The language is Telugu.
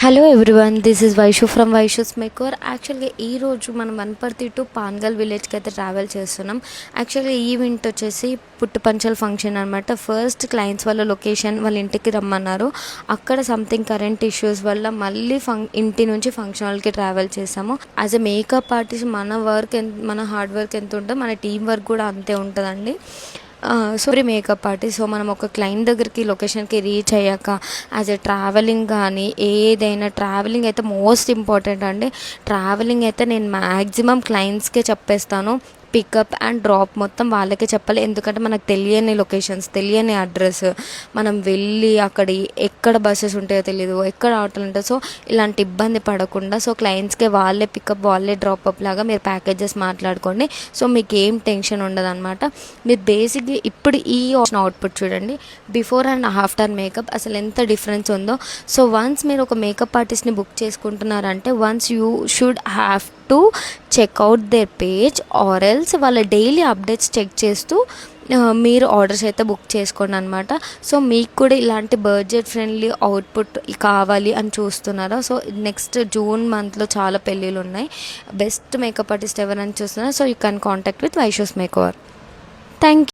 Hello everyone, this is Vaishu from Vaishu's maker. యాక్చువల్గా ఈరోజు మనం వనపర్తి టు పాన్గల్ విలేజ్కి అయితే ట్రావెల్ చేస్తున్నాం. యాక్చువల్గా ఈవెంట్ వచ్చేసి పుట్టుపంచల్ ఫంక్షన్ అనమాట. ఫస్ట్ క్లయింట్స్ వాళ్ళ లొకేషన్ వాళ్ళ ఇంటికి రమ్మన్నారు. అక్కడ సంథింగ్ కరెంట్ ఇష్యూస్ వల్ల మళ్ళీ ఇంటి నుంచి ఫంక్షన్ హాల్కి ట్రావెల్ చేసాము. యాజ్ ఎ మేకప్ ఆర్టిస్ట్ మన హార్డ్ వర్క్ ఎంత ఉంటుందో మన టీం వర్క్ కూడా అంతే ఉంటుందండి. Makeup artist. సో మనం ఒక క్లయింట్ దగ్గరికి లొకేషన్కి రీచ్ అయ్యాక యాజ్ ఎ ట్రావెలింగ్ కానీ ఏదైనా ట్రావెలింగ్ అయితే మోస్ట్ ఇంపార్టెంట్ అండి. ట్రావెలింగ్ అయితే నేను మ్యాక్సిమం క్లయింట్స్కే చెప్పేస్తాను. పికప్ అండ్ డ్రాప్ మొత్తం వాళ్ళకే చెప్పాలి. ఎందుకంటే మనకు తెలియని లొకేషన్స్, తెలియని అడ్రస్, మనం వెళ్ళి అక్కడ ఎక్కడ బస్సెస్ ఉంటాయో తెలియదు, ఎక్కడ ఆటోలు ఉంటాయో. సో ఇలాంటి ఇబ్బంది పడకుండా క్లయింట్స్కే వాళ్ళే పికప్ వాళ్ళే డ్రాప్అప్ లాగా మీరు ప్యాకేజెస్ మాట్లాడుకోండి. సో మీకు ఏం టెన్షన్ ఉండదు అనమాట. మీరు బేసిక్గా ఇప్పుడు ఈ అవుట్పుట్ చూడండి, బిఫోర్ అండ్ ఆఫ్టర్ మేకప్ అసలు ఎంత డిఫరెన్స్ ఉందో. సో వన్స్ మీరు ఒక మేకప్ ఆర్టిస్ట్ని బుక్ చేసుకుంటున్నారంటే once you should have to checkout their page or else వాళ్ళ డైలీ అప్డేట్స్ చెక్ చేస్తూ మీరు ఆర్డర్స్ అయితే బుక్ చేసుకోండి అనమాట. సో మీకు కూడా ఇలాంటి బడ్జెట్ ఫ్రెండ్లీ అవుట్పుట్ కావాలి అని చూస్తున్నారా? సో నెక్స్ట్ జూన్ మంత్లో చాలా పెళ్ళిళ్ళు ఉన్నాయి. బెస్ట్ మేకప్ ఆర్టిస్ట్ ఎవరైనా చూస్తున్నారా? So you can contact with Vaishu's maker. Thank you.